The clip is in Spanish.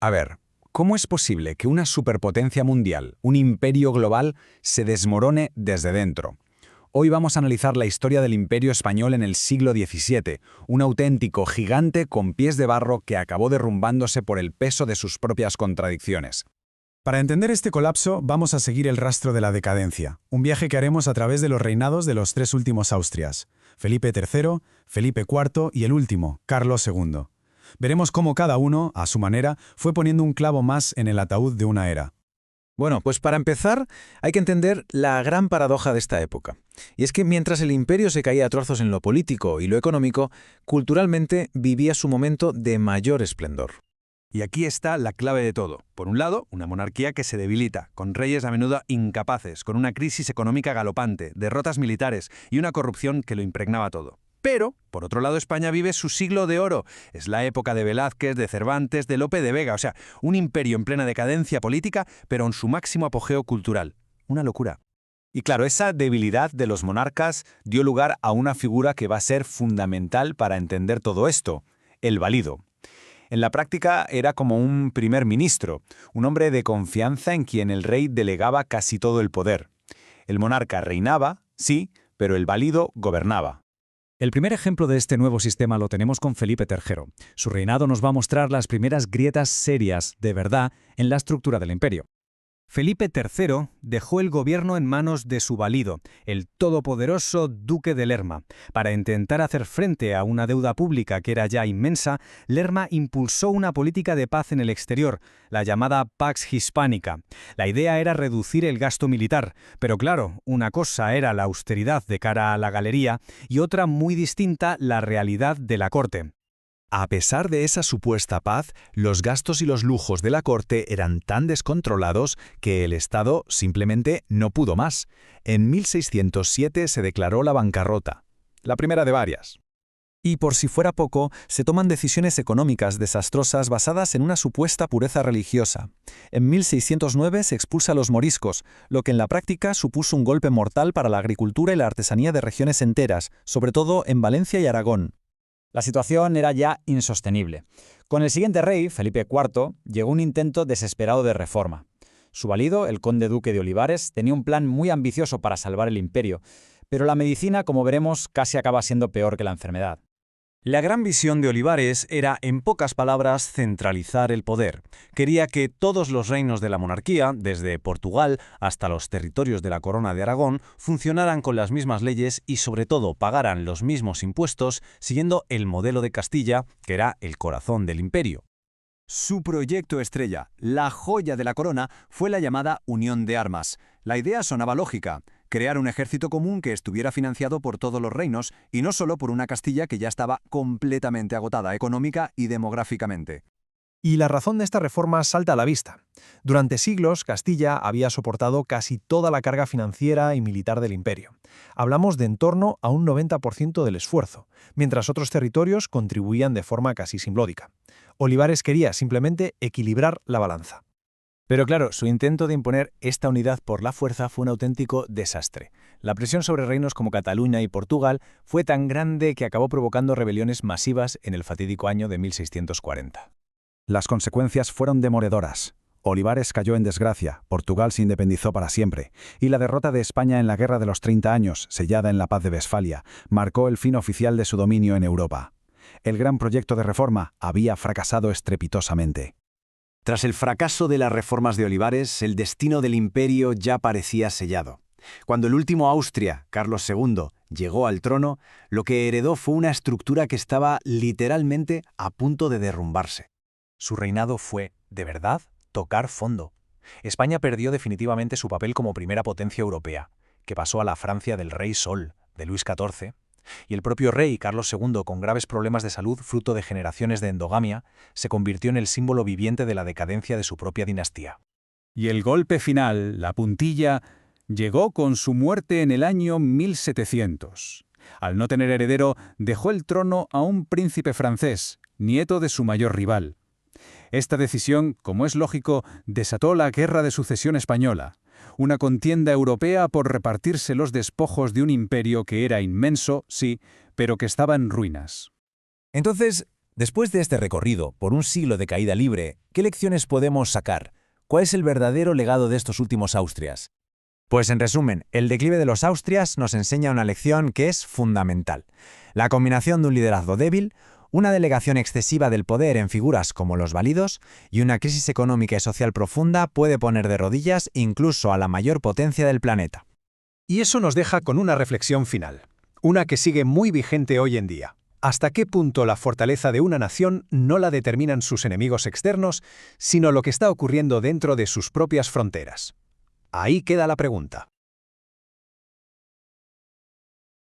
A ver, ¿cómo es posible que una superpotencia mundial, un imperio global, se desmorone desde dentro? Hoy vamos a analizar la historia del Imperio Español en el siglo XVII, un auténtico gigante con pies de barro que acabó derrumbándose por el peso de sus propias contradicciones. Para entender este colapso, vamos a seguir el rastro de la decadencia, un viaje que haremos a través de los reinados de los tres últimos Austrias, Felipe III, Felipe IV y el último, Carlos II. Veremos cómo cada uno, a su manera, fue poniendo un clavo más en el ataúd de una era. Bueno, pues para empezar, hay que entender la gran paradoja de esta época. Y es que mientras el imperio se caía a trozos en lo político y lo económico, culturalmente vivía su momento de mayor esplendor. Y aquí está la clave de todo. Por un lado, una monarquía que se debilita, con reyes a menudo incapaces, con una crisis económica galopante, derrotas militares y una corrupción que lo impregnaba todo. Pero, por otro lado, España vive su siglo de oro. Es la época de Velázquez, de Cervantes, de Lope de Vega, o sea, un imperio en plena decadencia política, pero en su máximo apogeo cultural. Una locura. Y claro, esa debilidad de los monarcas dio lugar a una figura que va a ser fundamental para entender todo esto, el valido. En la práctica era como un primer ministro, un hombre de confianza en quien el rey delegaba casi todo el poder. El monarca reinaba, sí, pero el valido gobernaba. El primer ejemplo de este nuevo sistema lo tenemos con Felipe III. Su reinado nos va a mostrar las primeras grietas serias, de verdad, en la estructura del imperio. Felipe III dejó el gobierno en manos de su valido, el todopoderoso duque de Lerma. Para intentar hacer frente a una deuda pública que era ya inmensa, Lerma impulsó una política de paz en el exterior, la llamada Pax Hispánica. La idea era reducir el gasto militar, pero claro, una cosa era la austeridad de cara a la galería y otra muy distinta la realidad de la corte. A pesar de esa supuesta paz, los gastos y los lujos de la corte eran tan descontrolados que el Estado simplemente no pudo más. En 1607 se declaró la bancarrota, la primera de varias. Y por si fuera poco, se toman decisiones económicas desastrosas basadas en una supuesta pureza religiosa. En 1609 se expulsa a los moriscos, lo que en la práctica supuso un golpe mortal para la agricultura y la artesanía de regiones enteras, sobre todo en Valencia y Aragón. La situación era ya insostenible. Con el siguiente rey, Felipe IV, llegó un intento desesperado de reforma. Su valido, el conde duque de Olivares, tenía un plan muy ambicioso para salvar el imperio, pero la medicina, como veremos, casi acaba siendo peor que la enfermedad. La gran visión de Olivares era, en pocas palabras, centralizar el poder. Quería que todos los reinos de la monarquía, desde Portugal hasta los territorios de la Corona de Aragón, funcionaran con las mismas leyes y, sobre todo, pagaran los mismos impuestos, siguiendo el modelo de Castilla, que era el corazón del imperio. Su proyecto estrella, la joya de la corona, fue la llamada Unión de Armas. La idea sonaba lógica: crear un ejército común que estuviera financiado por todos los reinos y no solo por una Castilla que ya estaba completamente agotada económica y demográficamente. Y la razón de esta reforma salta a la vista. Durante siglos, Castilla había soportado casi toda la carga financiera y militar del imperio. Hablamos de en torno a un 90% del esfuerzo, mientras otros territorios contribuían de forma casi simbólica. Olivares quería simplemente equilibrar la balanza. Pero claro, su intento de imponer esta unidad por la fuerza fue un auténtico desastre. La presión sobre reinos como Cataluña y Portugal fue tan grande que acabó provocando rebeliones masivas en el fatídico año de 1640. Las consecuencias fueron demoledoras. Olivares cayó en desgracia, Portugal se independizó para siempre, y la derrota de España en la Guerra de los 30 años, sellada en la Paz de Westfalia, marcó el fin oficial de su dominio en Europa. El gran proyecto de reforma había fracasado estrepitosamente. Tras el fracaso de las reformas de Olivares, el destino del imperio ya parecía sellado. Cuando el último Austria, Carlos II, llegó al trono, lo que heredó fue una estructura que estaba literalmente a punto de derrumbarse. Su reinado fue, de verdad, tocar fondo. España perdió definitivamente su papel como primera potencia europea, que pasó a la Francia del Rey Sol, de Luis XIV, y el propio rey Carlos II, con graves problemas de salud fruto de generaciones de endogamia, se convirtió en el símbolo viviente de la decadencia de su propia dinastía. Y el golpe final, la puntilla, llegó con su muerte en el año 1700. Al no tener heredero, dejó el trono a un príncipe francés, nieto de su mayor rival. Esta decisión, como es lógico, desató la Guerra de Sucesión Española, una contienda europea por repartirse los despojos de un imperio que era inmenso, sí, pero que estaba en ruinas. Entonces, Después de este recorrido por un siglo de caída libre, ¿qué lecciones podemos sacar? ¿Cuál es el verdadero legado de estos últimos Austrias? Pues en resumen, el declive de los Austrias nos enseña una lección que es fundamental. La combinación de un liderazgo débil, una delegación excesiva del poder en figuras como los válidos y una crisis económica y social profunda puede poner de rodillas incluso a la mayor potencia del planeta. Y eso nos deja con una reflexión final, una que sigue muy vigente hoy en día. ¿Hasta qué punto la fortaleza de una nación no la determinan sus enemigos externos, sino lo que está ocurriendo dentro de sus propias fronteras? Ahí queda la pregunta.